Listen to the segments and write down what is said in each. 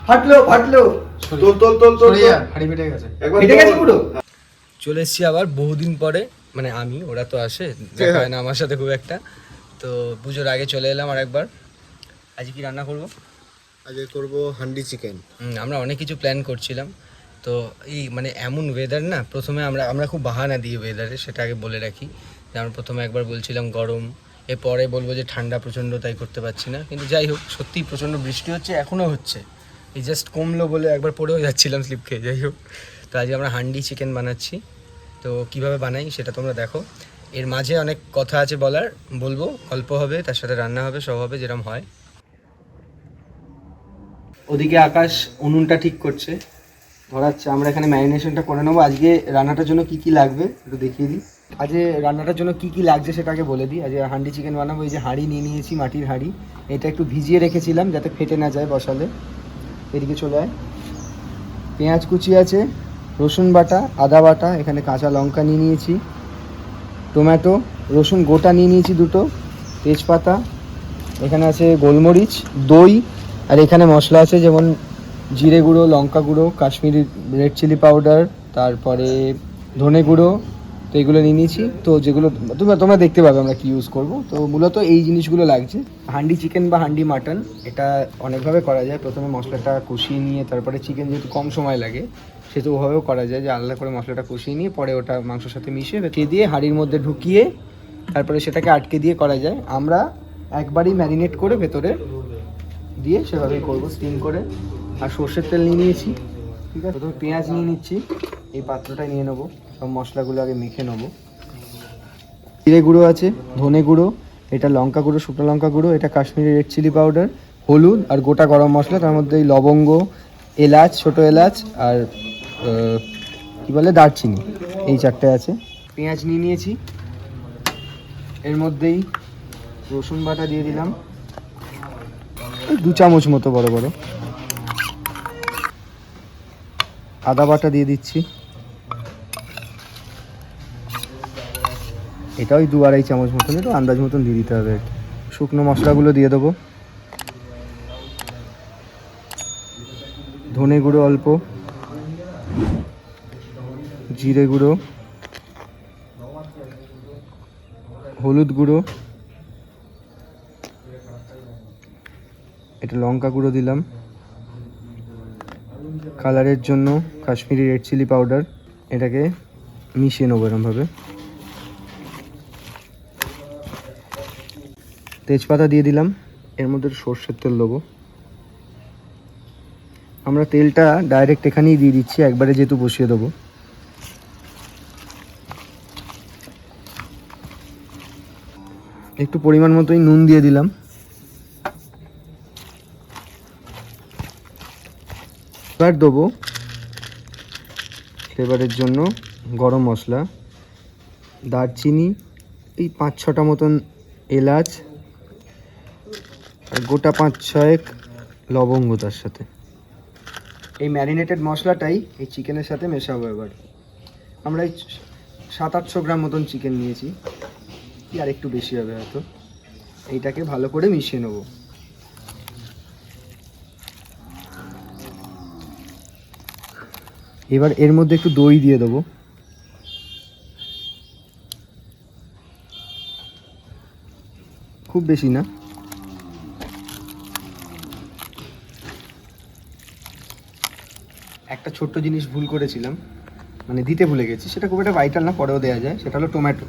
ফাটলো তোল হাড়ি ফেটে গেছে পুরো। চলে এসছি আবার বহুদিন পরে, মানে আমি, ওরা তো আসে, দেখা হয় না আমার সাথে খুব একটা। তো পুজোর আগে চলে এলাম আর একবার। আজ কি রান্না করব? আজকে করব হান্ডি চিকেন। আমরা অনেক কিছু প্ল্যান করছিলাম। তো এই মানে এমন ওয়েদার না, প্রথমে আমরা খুব বাহানা দিই ওয়েদারে, সেটা আগে বলে রাখি। যে আমরা প্রথমে একবার বলছিলাম গরম, এরপরে বলবো যে ঠান্ডা প্রচণ্ড, তাই করতে পারছি না। কিন্তু যাই হোক, সত্যিই প্রচণ্ড বৃষ্টি হচ্ছে, এখনও হচ্ছে। এই জাস্ট কমলো বলে একবার পড়েও যাচ্ছিলাম স্লিপ খেয়ে। যাই হোক, তো আজকে আমরা হান্ডি চিকেন বানাচ্ছি। তো কিভাবে বানাই সেটা তোমরা দেখো। এর মাঝে অনেক কথা আছে বলার, বলবো, গল্প হবে, তার সাথে রান্না হবে, সব হবে যেরকম হয়। ওদিকে আকাশ উনুনটা ঠিক করছে, ধরাচ্ছে। আমরা এখানে ম্যারিনেশনটা করে নেবো। আজকে রান্নাটার জন্য কি কি লাগবে একটু দেখিয়ে দিই। আজকে রান্নাটার জন্য কি কি লাগছে সেটাকে বলে দিই। আজকে হান্ডি চিকেন বানাবো। এই যে হাঁড়ি নিয়ে নিয়েছি, মাটির হাঁড়ি। এটা একটু ভিজিয়ে রেখেছিলাম যাতে ফেটে না যায় বসালে। এদিকে চলে আয়। পেঁয়াজ কুচি আছে, রসুন বাটা, আদা বাটা, এখানে কাঁচা লঙ্কা নিয়ে নিয়েছি, টমেটো, রসুন গোটা নিয়ে নিয়েছি দুটো, তেজপাতা, এখানে আছে গোলমরিচ, দই, আর এখানে মশলা আছে যেমন জিরে গুঁড়ো, লঙ্কা গুঁড়ো, কাশ্মীরি রেড চিলি পাউডার, তারপরে ধনে গুঁড়ো। তো এগুলো নিয়ে নিয়েছি। তো যেগুলো তোমরা দেখতে পাবে আমরা কি ইউজ করব। তো মূলত এই জিনিসগুলো লাগছে। হান্ডি চিকেন বা হান্ডি মাটন এটা অনেকভাবে করা যায়। প্রথমে মশলাটা কষিয়ে নিয়ে তারপরে চিকেন, যেহেতু কম সময় লাগে সেহেতু ওভাবেও করা যায়, যে আলাদা করে মশলাটা কষিয়ে নিয়ে পরে ওটা মাংসের সাথে মিশিয়ে রেখে দিয়ে হাঁড়ির মধ্যে ঢুকিয়ে তারপরে সেটাকে আটকে দিয়ে করা যায়। আমরা একবারই ম্যারিনেট করে ভেতরে দিয়ে সেভাবেই করবো, স্টিম করে। আর সর্ষের তেল নিয়ে নিয়েছি, ঠিক আছে। প্রথমে পেঁয়াজ নিয়ে নিচ্ছি, এই পাত্রটায় নিয়ে নেবো। সব মশলাগুলো আগে মেখে নেবো। জিরে গুঁড়ো আছে, ধনে গুঁড়ো, এটা লঙ্কা গুঁড়ো, শুকনো লঙ্কা গুঁড়ো, এটা কাশ্মীরি রেড চিলি পাউডার, হলুদ আর গোটা গরম মশলা। তার মধ্যে এই লবঙ্গ, এলাচ, ছোটো এলাচ, আর কী বলে দারচিনি, এই চারটে আছে। পেঁয়াজ নিয়ে নিয়েছি, এর মধ্যেই রসুন বাটা দিয়ে দিলাম 2 চামচ মতো বড় বড়, আদা বাটা দিয়ে দিচ্ছি, এটা ওই 2-2.5 চামচ মতন, একটু আন্দাজ মতন দিয়ে দিতে হবে। শুকনো মশলাগুলো দিয়ে দেবো, ধনে গুঁড়ো অল্প, জিরে গুঁড়ো, হলুদ গুঁড়ো, এটা লঙ্কা গুঁড়ো দিলাম, কালারের জন্য কাশ্মীরি রেড চিলি পাউডার। এটাকে মিশিয়ে নেবো এরমভাবে। তেজপাতা দিয়ে দিলাম, এর মধ্যে সর্ষের তেল দেবো। আমরা তেলটা ডাইরেক্ট এখানেই দিয়ে দিচ্ছি, একবারে যেহেতু বসিয়ে দেবো। একটু পরিমাণ মতোই নুন দিয়ে দিলাম। এবার দেবো ফ্লেভারের জন্য গরম মশলা, দারচিনি, এই 5-6টা মতন এলাচ, আর গোটা 5-6 লবঙ্গ তার সাথে। এই ম্যারিনেটেড মশলাটাই এই চিকেনের সাথে মেশাবো। এবার আমরা এই 700-800 গ্রাম মতন চিকেন নিয়েছি, কি আর একটু বেশি হবে হয়তো। এইটাকে ভালো করে মিশিয়ে নেবো। এবার এর মধ্যে একটু দই দিয়ে দেবো, খুব বেশি না। একটা ছোট্ট জিনিস ভুল করেছিলাম, মানে দিতে ভুলে গেছি, সেটা খুব একটা ভাইটাল না, পরেও দেওয়া যায়। সেটা হলো টমেটো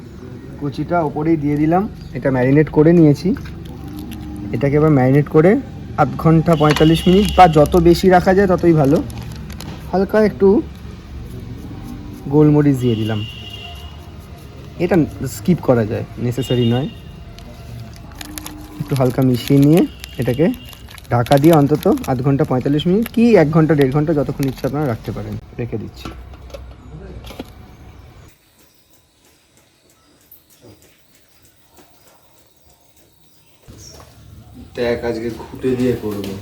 কুচিটা ওপরেই দিয়ে দিলাম। এটা ম্যারিনেট করে নিয়েছি, এটাকে এবার ম্যারিনেট করে 0.5 ঘন্টা 45 মিনিট, বা যত বেশি রাখা যায় ততই ভালো। হালকা একটু গোলমরিচ দিয়ে দিলাম, এটা স্কিপ করা যায়, নেসেসারি নয়। একটু হালকা মিশিয়ে নিয়ে এটাকে ঢাকা দিয়ে অন্তত 0.5 ঘন্টা 45 মিনিট, কি 1 ঘন্টা 1.5 ঘন্টা, যতক্ষণ ইচ্ছা আপনারা রাখতে পারেন, রেখে দিচ্ছি। দেখ আজকে ঘুটে দিয়ে করবো,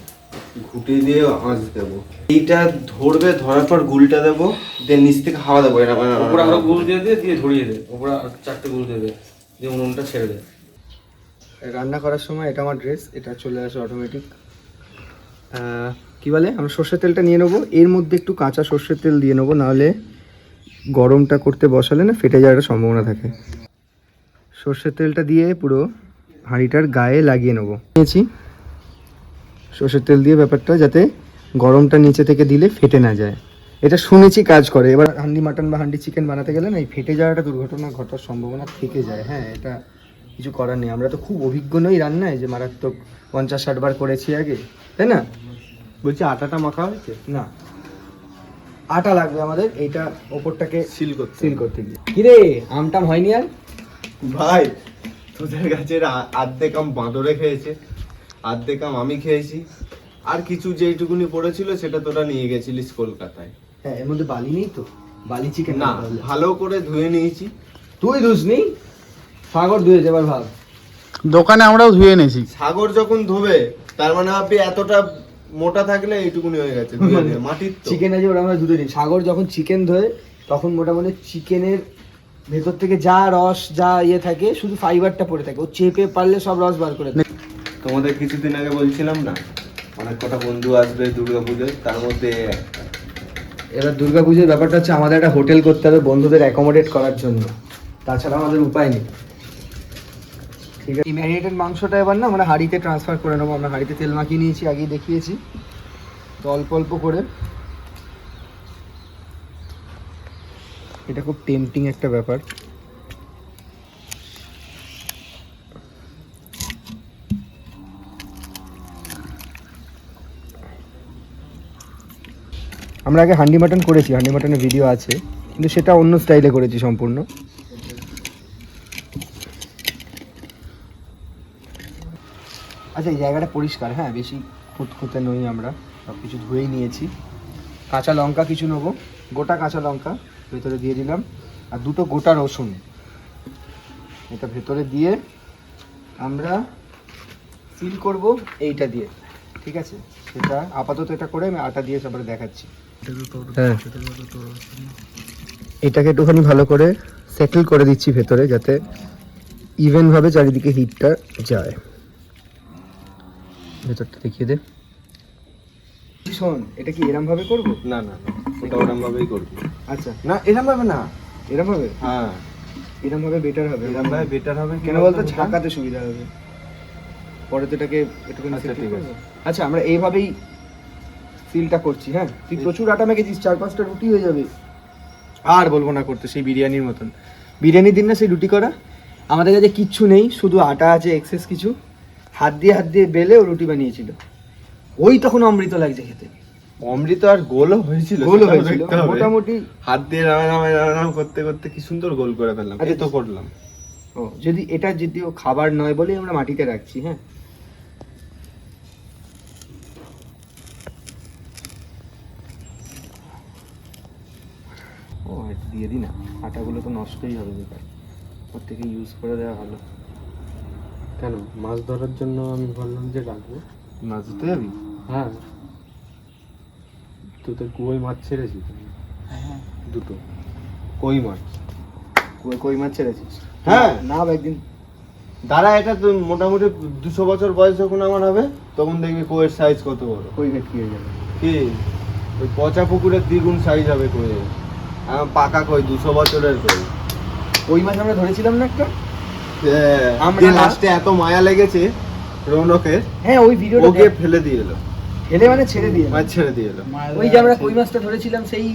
ঘুটে দিয়ে আঁচ দেবো। এইটা ধরবে, ধরার পর গুলটা দেবো, দিয়ে নিচ থেকে হাওয়া দেবো। ওপরে আরো গুল দিয়ে দিয়ে ধরিয়ে দে, ওপরে 4টে গুল দিয়ে দে, দিয়ে উনুনটা ছেড়ে দে। রান্না করার সময় এটা আমার ড্রেস, এটা চলে আসে অটোমেটিক। কি বলে, আমরা সর্ষের তেলটা নিয়ে নেবো, এর মধ্যে একটু কাঁচা সর্ষের তেল দিয়ে নেবো, নাহলে গরমটা করতে বসালে না ফেটে যাওয়ার একটা সম্ভাবনা থাকে। সর্ষের তেলটা দিয়ে পুরো হাঁড়িটার গায়ে লাগিয়ে নেবো। নিয়েছি সর্ষের তেল দিয়ে ব্যাপারটা, যাতে গরমটা নিচে থেকে দিলে ফেটে না যায়। এটা শুনেছি কাজ করে। এবার হান্ডি মাটন বা হান্ডি চিকেন বানাতে গেলে না এই ফেটে যাওয়াটা দুর্ঘটনা ঘটার সম্ভাবনা থেকে যায়। হ্যাঁ, এটা কিছু করার নেই। আমরা তো খুব অভিজ্ঞ নই রান্নায় যে মারাত্মক 50-60 বার করেছি আগে, তাই না? বলছি আটাটা মাখা হয়েছে? না, আটা লাগবে আমাদের এইটা ওপরটাকে সিল করতে গিয়ে। কিরে আমটাম হয়নি আর? ভাই তোদের গাছের আর্ধেক আম বাঁদরে খেয়েছে, আর্ধেক আম আমি খেয়েছি, আর কিছু যেইটুকুনি পড়েছিল সেটা তোরা নিয়ে গেছিলিস কলকাতায়। হ্যাঁ, এর মধ্যে বালি নেই তো? বালি চিকেন না, ভালো করে ধুয়ে নিয়েছি। তুই ধুস নি, সাগর ধুয়েছে। এবার ভাব, দোকানে আমরাও ধুয়ে এনেছি। সাগর যখন ধোবে তার মানে আপনি এতটা মোটা থাকলে এইটুকুনি হয়ে গেছে মাটির তো। চিকেন আছে ওরা আমরা ধুয়ে নিই। সাগর যখন চিকেন ধোয় তখন মোটামুটি চিকেনের ভেতর থেকে যা রস যা ইয়ে থাকে শুধু ফাইবারটা পড়ে থাকে, ও চেপে পারলে সব রস বার করে দেয়। তোমাদের কিছুদিন আগে বলছিলাম না অনেক কটা বন্ধু আসবে দুর্গাপুজোয়, তার মধ্যে এবার দুর্গাপুজোর ব্যাপারটা হচ্ছে আমাদের একটা হোটেল করতে হবে বন্ধুদের অ্যাকোমোডেট করার জন্য, তাছাড়া আমাদের উপায় নেই। ঠিক আছে, এই ম্যারিনেটেড মাংসটা এবার না আমরা হাঁড়িতে ট্রান্সফার করে নেবো। আমরা হাঁড়িতে তেল মাখিয়ে নিয়েছি, আগেই দেখিয়েছি, তো অল্প অল্প করে। এটা খুব টেম্পটিং একটা ব্যাপার। আমরা আগে হান্ডি মাটন করেছি, হান্ডি মাটনের ভিডিও আছে, কিন্তু সেটা অন্য স্টাইলে করেছি সম্পূর্ণ। আচ্ছা, এই জায়গাটা পরিষ্কার, হ্যাঁ, বেশি খুঁতখুঁতে নই, আমরা সব কিছু ধুয়েই নিয়েছি। কাঁচা লঙ্কা কিছু নেবো, গোটা কাঁচা লঙ্কা ভেতরে দিয়ে দিলাম, আর 2টো গোটা রসুন এটা ভেতরে দিয়ে আমরা সিল করব এইটা দিয়ে। ঠিক আছে, সেটা আপাতত এটা করে আমি আটা দিয়ে তারপরে দেখাচ্ছি। হ্যাঁ, এটাকে একটুখানি ভালো করে সেটেল করে দিচ্ছি ভেতরে, যাতে ইভেন ভাবে চারিদিকে হিটটা যায়। ভেতরটা দেখিয়ে দে। শোন, এটা কি এরম ভাবে করবো? না না না, ওটা ওরম ভাবেই করবি। আচ্ছা, না এরম ভাবে না, এরম ভাবে, হ্যাঁ এরম ভাবে বেটার হবে। এরম ভাবে বেটার হবে। কেন বলতো, ঝাঁকাতে সুবিধা হবে, পরে তো এটাকে একটুখানি আচ্ছা, settle ঠিক করবো। আছে। আচ্ছা, আমরা এইভাবেই সিলটা করছি। হ্যাঁ, তুই প্রচুর আটা মেখেছিস, 4-5টা রুটি হয়ে যাবে। আর বলবো না করতে, সেই বিরিয়ানির মতন। বিরিয়ানির দিন না সেই রুটি করা, আমাদের কাছে কিচ্ছু নেই, শুধু আটা আছে এক্সেস কিছু, হাত দিয়ে বেলে ও রুটি বানিয়েছিল। ওই তখন অমৃত লাগছে খেতে। অমৃত আর গোলও হয়েছিল, গোলও সেটাও হয়েছিল, দেখতে হবে। মোটামুটি। হাত দিয়ে রাম করতে করতে কি সুন্দর গোল করে ফেললাম। আচ্ছা, এই তো করলাম। ও, যদি এটা যদিও খাবার নয় বলেই আমরা মাটিতে রাখছি। হ্যাঁ, ও একটু দিয়ে দিই না, আটাগুলো তো নষ্টই হবে বেকার, ওর থেকে ইউজ করে দেওয়া ভালো। কেন মাছ ধরার জন্য আমি বললাম যে রাখবো। মাছ ধরতে যাবি? হ্যাঁ, তুই তো কই মাছ ছেড়েছি। হ্যাঁ, 2টো কই মাছ। কই মাছ ছেড়েছিস? হ্যাঁ। না, একদিন দাঁড়া, এটা তো মোটামুটি 200 বছর বয়স যখন আমার হবে তখন দেখবি কোয়ের সাইজ কত বড়। কই ভেটকি হয়ে যাবে। কি ওই পচা পুকুরের দ্বিগুণ সাইজ হবে কোয়ের। আমার পাকা কই 200 বছরের কই। কই মাছ আমরা ধরেছিলাম না একটা, আমরা যে না- লাস্টে এত মায়া লেগেছে রৌনকের, হ্যাঁ ওই ভিডিওটা ওকে ফেলে দিয়ে এলো, ফেলে মানে ছেড়ে দিয়ে, মাছ ছেড়ে দিয়ে এলো। ওই যে আমরা কই মাছটা ধরেছিলাম সেই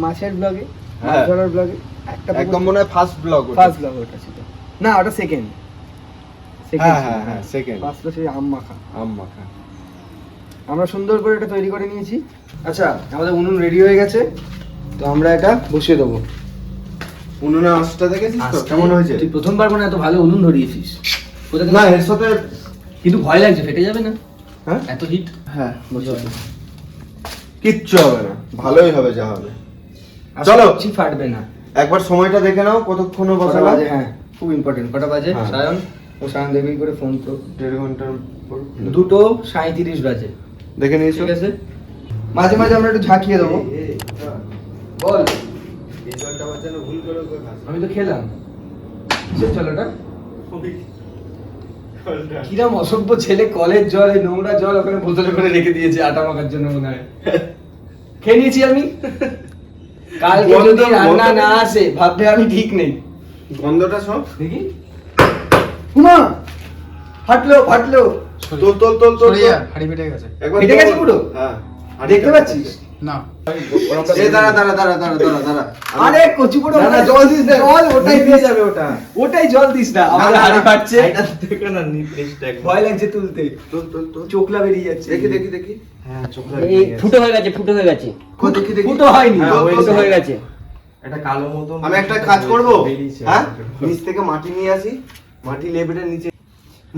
মাছের ব্লগে, মাছ হ্যাঁ। ধরার ব্লগে, একটা একদম মনে হয় ফার্স্ট ব্লগ। ফার্স্ট ব্লগ ওটা ছিল না, ওটা সেকেন্ড। হ্যাঁ হ্যাঁ হ্যাঁ, সেকেন্ড। ফার্স্টটা সেই আম মাখা। আম মাখা। আমরা সুন্দর করে এটা তৈরি করে নিয়েছি। আচ্ছা, আমাদের উনুন রেডি হয়ে গেছে, তো আমরা এটা বসিয়ে দেবো। উনুনে আঁচটা দেখেছিস তো কেমন হয়েছে? তুই প্রথমবার মনে এত ভালো উনুন ধরিয়েছিস। কোথা থেকে- না, এর সাথে কিন্তু ভয় লাগছে, ফেটে যাবে না হ্যাঁ এত হিট? হ্যাঁ কিচ্ছু হবে না, ভালোই হবে যা হবে। চলো। চলো, ফাটবে না। একবার সময়টা দেখে নাও কতক্ষণ কটা বসালাম। বাজে? হ্যাঁ, খুব ইম্পর্টেন্ট। কটা বাজে? হ্যাঁ। সায়ন, ও সায়ন দেখবি করে ফোন তো। 1.5 ঘন্টার পর 2:37 বাজে। দেখে নিয়েছো? ঠিক আছে, মাঝে মাঝে আমরা একটু ঝাঁকিয়ে দেবো। বল, এই জলটা বাজানো ভুল করে ওকে খাস। আমি তো খেলাম। কিসের চল ওটা? কিরম অসভ্য ছেলে, কলের জল, এই নোংরা জল ওখানে বোতলে করে রেখে দিয়েছে আটা মাখার জন্য মনে হয়। খেয়ে নিয়েছি আমি। কালকে যদি রান্না না আসে ভাববে আমি ঠিক নেই। গন্ধটা সব দেখি, উমা ফাটলো ফাটলো। তোল তোল তোল তোল। হাড়ি ফেটে গেছে। একবার ফেটে গেছে পুরো? হ্যাঁ, দেখতে পাচ্ছিস? না এই দাঁড়া দাঁড়া দাঁড়া দাঁড়া দাঁড়া দাঁড়া। আরে কচি পুরো না, না, জল দিস না। জল ওটাই নিভে দিয়ে যাবে ওটা। ওটাই জল দিস না, আমাদের হাড়ি ফাটছে। এটা দেখো না, নিচটা একদম। ভয় লাগছে তুলতে, তোল তোল তোল। চোখলা বেরিয়ে যাচ্ছে। দেখি দেখি দেখি। হ্যাঁ, চোখলা এই বেরিয়ে গেছে। ফুটো হয়ে গেছে, ফুটো হয়ে গেছে, কো দেখি দেখি। ফুটো হয়নি। হ্যাঁ, ফুটো হয়েছে। হয়ে গেছে। একটা কালো মতন আমি একটা কাজ করব, বেরিয়েছে। হ্যাঁ, নিচ থেকে মাটি নিয়ে আসি, মাটি লেবেটের নিচে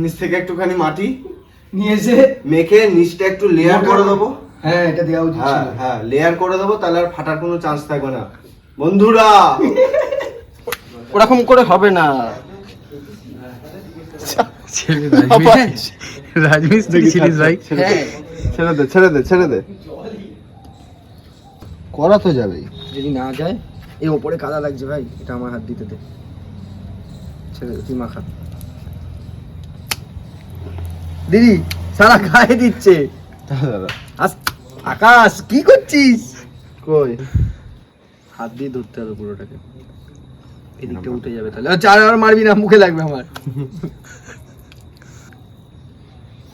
নিচ থেকে একটুখানি মাটি নিয়ে এসে মেখে নিচটা একটু লেয়ার করে দেবো। হ্যাঁ এটা দেওয়া উচিত হ্যাঁ ছিল। হ্যাঁ, লেয়ার করে দেবো, তাহলে আর ফাটার কোনো চান্স থাকবে না বন্ধুরা। ওরকম করে হবে না। রাজমিস্ত্রি ছিলিস ভাই। হ্যাঁ, ছেড়ে দে ছেড়ে দে ছেড়ে দে, করা তো যাবেই। যদি না যায়, এই ওপরে কাদা লাগছে ভাই, এটা আমার হাত দিতে দে। ছেড়ে দে, তুই মাখা। দিদি সারা গায়ে দিচ্ছে। আকাশ কি করছিস? কই হাত দিয়ে ধরতে হবে পুরোটাকে, এদিকটা উঠে যাবে তাহলে। চার আর মারবি না, মুখে লাগবে আমার।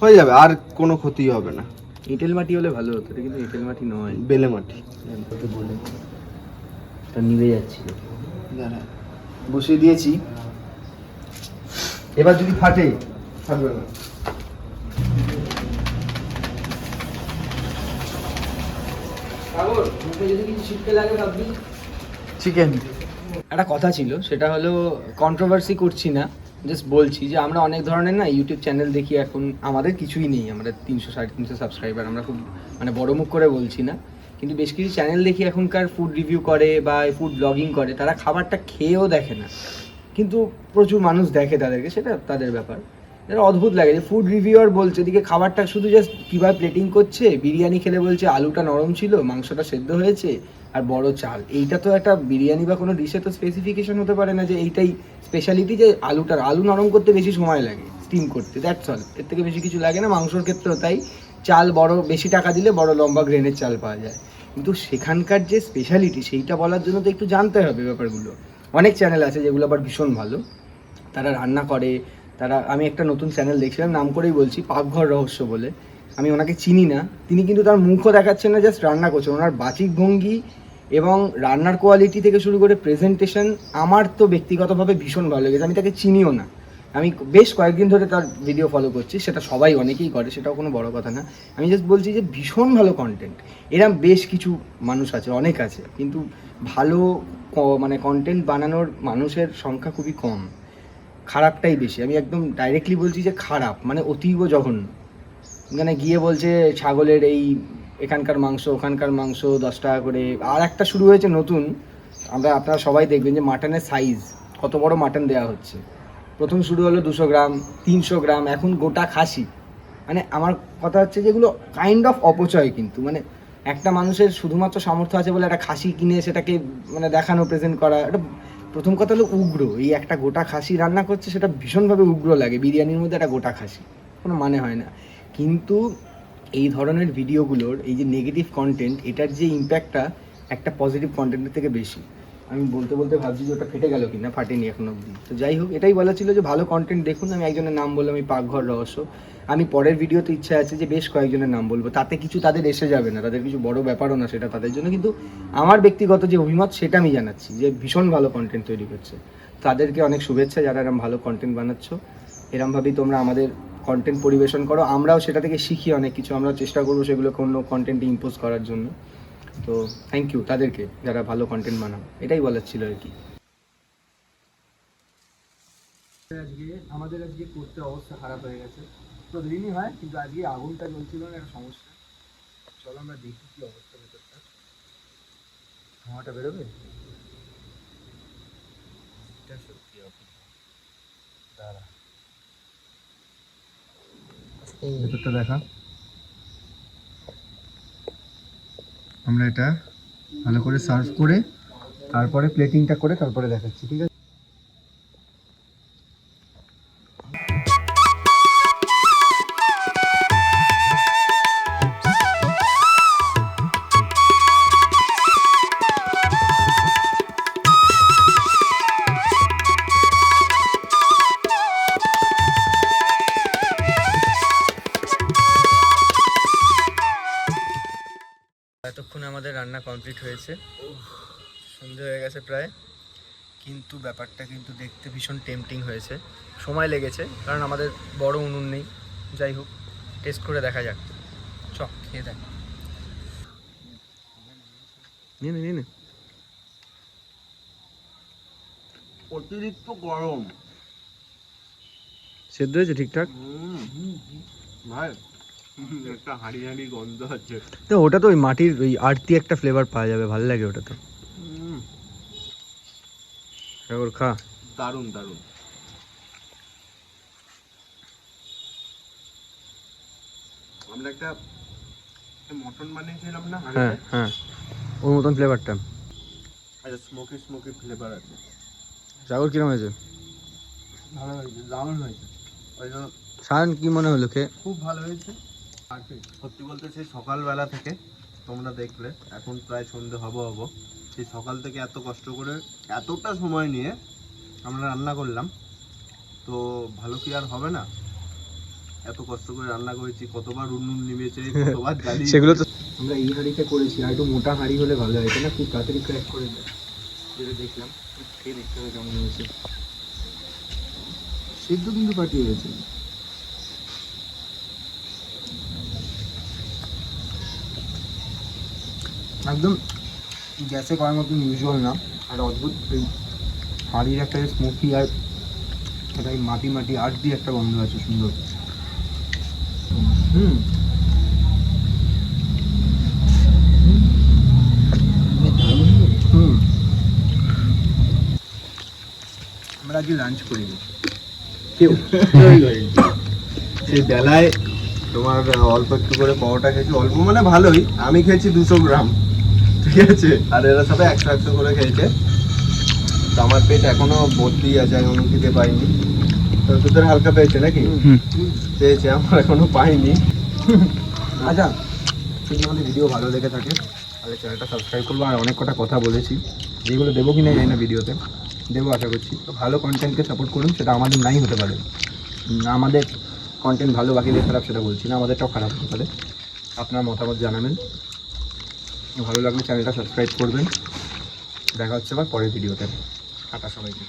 হয়ে যাবে, আর কোনো ক্ষতি হবে না। এঁটেল মাটি হলে ভালো হতো, এটা কিন্তু এঁটেল মাটি নয়। বেলে মাটি। তোকে বলে এটা নিভে যাচ্ছিল, বসিয়ে দিয়েছি। এবার যদি ফাটে, থাকবে না। চিকেন একটা কথা ছিল, সেটা হলো কন্ট্রোভার্সি করছি না, জাস্ট বলছি যে আমরা অনেক ধরনের না ইউটিউব চ্যানেল দেখি। এখন আমাদের কিছুই নেই, আমরা 300-350 সাবস্ক্রাইবার, আমরা খুব মানে বড় মুখ করে বলছি না, কিন্তু বেশ কিছু চ্যানেল দেখি এখনকার ফুড রিভিউ করে বা ফুড ব্লগিং করে, তারা খাবারটা খেয়েও দেখে না, কিন্তু প্রচুর মানুষ দেখে তাদেরকে, সেটা তাদের ব্যাপার। এটা অদ্ভুত লাগে যে ফুড রিভিউয়ার বলছে, এদিকে খাবারটা শুধু জাস্ট কীভাবে প্লেটিং করছে, বিরিয়ানি খেলে বলছে আলুটা নরম ছিল, মাংসটা সেদ্ধ হয়েছে আর বড় চাল। এইটা তো একটা বিরিয়ানি বা কোনো ডিশে তো স্পেসিফিকেশন হতে পারে না যে এইটাই স্পেশালিটি, যে আলু নরম করতে বেশি সময় লাগে, স্টিম করতে, দ্যাটস অল, এর থেকে বেশি কিছু লাগে না। মাংসর ক্ষেত্রেও তাই, চাল বড়, বেশি টাকা দিলে বড় লম্বা গ্রেনের চাল পাওয়া যায়, কিন্তু সেখানকার যে স্পেশালিটি সেইটা বলার জন্য তো একটু জানতে হবে ব্যাপারগুলো। অনেক চ্যানেল আছে যেগুলো আবার ভীষণ ভালো, তারা রান্না করে, তারা, আমি একটা নতুন চ্যানেল দেখছিলাম, নাম করেই বলছি, পাকঘর রহস্য বলে। আমি ওনাকে চিনি না, তিনি কিন্তু তার মুখও দেখাচ্ছেন না, জাস্ট রান্না করছেন। ওনার বাচিক ভঙ্গি এবং রান্নার কোয়ালিটি থেকে শুরু করে প্রেজেন্টেশন আমার তো ব্যক্তিগতভাবে ভীষণ ভালো লেগেছে। আমি তাকে চিনিও না, আমি বেশ কয়েকদিন ধরে তার ভিডিও ফলো করছি, সেটা সবাই অনেকেই করে, সেটাও কোনো বড় কথা না। আমি জাস্ট বলছি যে ভীষণ ভালো কন্টেন্ট। এরম বেশ কিছু মানুষ আছে, অনেক আছে, কিন্তু ভালো মানে কন্টেন্ট বানানোর মানুষের সংখ্যা খুবই কম, খারাপটাই বেশি। আমি একদম ডাইরেক্টলি বলছি যে খারাপ, মানে অতীব জঘন্য। মানে গিয়ে বলছে ছাগলের এই এখানকার মাংস, ওখানকার মাংস 10 টাকা করে। আর একটা শুরু হয়েছে নতুন, আপনারা সবাই দেখবেন যে মাটনের সাইজ, কত বড় মাটন দেওয়া হচ্ছে। প্রথম শুরু হলো 200 গ্রাম, 300 গ্রাম, এখন গোটা খাসি। মানে আমার কথা হচ্ছে যেগুলো কাইন্ড অফ অপচয়, কিন্তু মানে একটা মানুষের শুধুমাত্র সামর্থ্য আছে বলে একটা খাসি কিনে সেটাকে মানে দেখানো, প্রেজেন্ট করা, এটা প্রথম কথা হলো উগ্র। এই একটা গোটা খাসি রান্না করছে, সেটা ভীষণভাবে উগ্র লাগে। বিরিয়ানির মধ্যে একটা গোটা খাসি, কোনো মানে হয় না। কিন্তু এই ধরনের ভিডিওগুলোর এই যে নেগেটিভ কন্টেন্ট, এটার যে ইম্প্যাক্টটা একটা পজিটিভ কন্টেন্টের থেকে বেশি। আমি বলতে বলতে ভাবছি যে ওটা ফেটে গেল কি না, ফাটেনি এখনো অবধি। তো যাই হোক, এটাই বলা ছিল যে ভালো কন্টেন্ট দেখুন। আমি একজনের নাম বললাম, আমি পাকঘর রহস্য। আমি পরের ভিডিওতে ইচ্ছা আছে যে বেশ কয়েকজনের নাম বলবো, তাতে কিছু তাদের এসে যাবে না, তাদের কিছু বড় ব্যাপারও না সেটা তাদের জন্য, কিন্তু আমার ব্যক্তিগত যে অভিমত সেটা আমি জানাচ্ছি যে ভীষণ ভালো কন্টেন্ট তৈরি করছে। তাদেরকে অনেক শুভেচ্ছা যারা এরম ভালো কন্টেন্ট বানাচ্ছ। এরমভাবেই তোমরা আমাদের কন্টেন্ট পরিবেশন করো, আমরাও সেটা থেকে শিখি অনেক কিছু, আমরা চেষ্টা করবো সেগুলোকে অন্য কন্টেন্টে ইম্পোজ করার জন্য। তো থ্যাংক ইউ তাদেরকে যারা ভালো কন্টেন্ট বানাও, এটাই বলার ছিল আর কি। আমাদের আজকে করতে অবস্থা খারাপ হয়ে গেছে, প্রতিদিনই হয়, কিন্তু আজকে আগুনটা জ্বলছিল না, একটা সমস্যা। চলো আমরা দেখি কি অবস্থা ভেতরটা, ধোঁয়াটা বেরোবে। এটা সত্যি দাঁড়া, ভেতরটা দেখা। আমরা এটা ভালো করে সার্ভ করে তারপরে প্লেটিংটা করে তারপরে দেখাচ্ছি, ঠিক আছে? কমপ্লিট হয়েছে, সন্ধে হয়ে গেছে প্রায়, কিন্তু ব্যাপারটা কিন্তু দেখতে ভীষণ টেম্পটিং হয়েছে। সময় লেগেছে কারণ আমাদের বড় উনুন নেই। যাই হোক, টেস্ট করে দেখা যাক। চ খেয়ে দেখ। নিয়ে নে। অতিরিক্ত গরম। সেদ্ধ হয়েছে ঠিকঠাক? ভাই একটা হাঁড়ি হাঁড়ি গন্ধ আছে। তো ওটা তো ওই মাটির ওই আরতি একটা ফ্লেভার পাওয়া যাবে, ভালো লাগে ওটা তো। সাগর খা। দারুণ দারুণ। আমরা একটা মটন বানিয়েছিলাম না? হ্যাঁ হ্যাঁ, ওর মতন ফ্লেভারটা। আচ্ছা, স্মোকি স্মোকি ফ্লেভার আছে। সাগর কিরম হয়েছে? ভালো হয়েছে, দারুণ হয়েছে। ওই জন্য সায়ন কি মনে হলো খেয়ে? খুব ভালো হয়েছে। সত্যি বলতে সেই সকালবেলা থেকে তোমরা দেখলে এখন প্রায় সন্ধে হব সেই সকাল থেকে এত কষ্ট করে এতটা সময় নিয়ে আমরা রান্না করলাম, তো ভালো কি আর হবে না? এত কষ্ট করে রান্না করেছি, কতবার উনুন নিমেছে, কতবার জ্বালিয়েছি। সেগুলো তো আমরা এই হাঁড়িতে করেছি, আর একটু মোটা হাঁড়ি হলে ভালো হতো না? খুব তাড়াতাড়ি ক্র্যাক করে দেয়, যেটা দেখলাম। খেয়ে দেখতে হবে কেমন হয়েছে। সেদ্ধ কিন্তু পাঠিয়ে গেছে। একদম গ্যাসে করার মতন ইউজুয়াল না, আর অদ্ভুত এই হাঁড়ির একটা স্মোকি, আর এটা মাটি মাটি আট দিয়ে একটা গন্ধ আছে সুন্দর। আমরা আজকে লাঞ্চ করিনি কেউ। সেই বেলায় তোমার অল্প একটু করে পরোটা খেয়েছি, অল্প মানে ভালোই। আমি খেয়েছি 200 গ্রাম, ঠিক আছে, আর এরা সবাই 100 করে খেয়েছে। তো আমার পেট এখনো ভর্তি আছে, আমি অন্য খেতে পাইনি। তো তোদের হালকা পেয়েছে নাকি? পেয়েছে, আমার এখনো পাইনি। আচ্ছা, যদি আমাদের ভিডিও ভালো লেগে থাকে তাহলে চ্যানেলটা সাবস্ক্রাইব করবো। আর অনেক কটা কথা বলেছি, যেগুলো দেবো কিনা জানি না, ভিডিওতে দেবো আশা করছি। তো ভালো কন্টেন্টকে সাপোর্ট করুন, সেটা আমাদের নাই হতে পারে। আমাদের কন্টেন্ট ভালো, বাকিদের খারাপ সেটা বলছি না, আমাদেরটাও খারাপ হতে পারে। আপনার মতামত জানাবেন। ভালো লাগলে চ্যানেলটা সাবস্ক্রাইব করবেন। দেখা হচ্ছে আবার পরের ভিডিওতে। টাটা সবাইকে।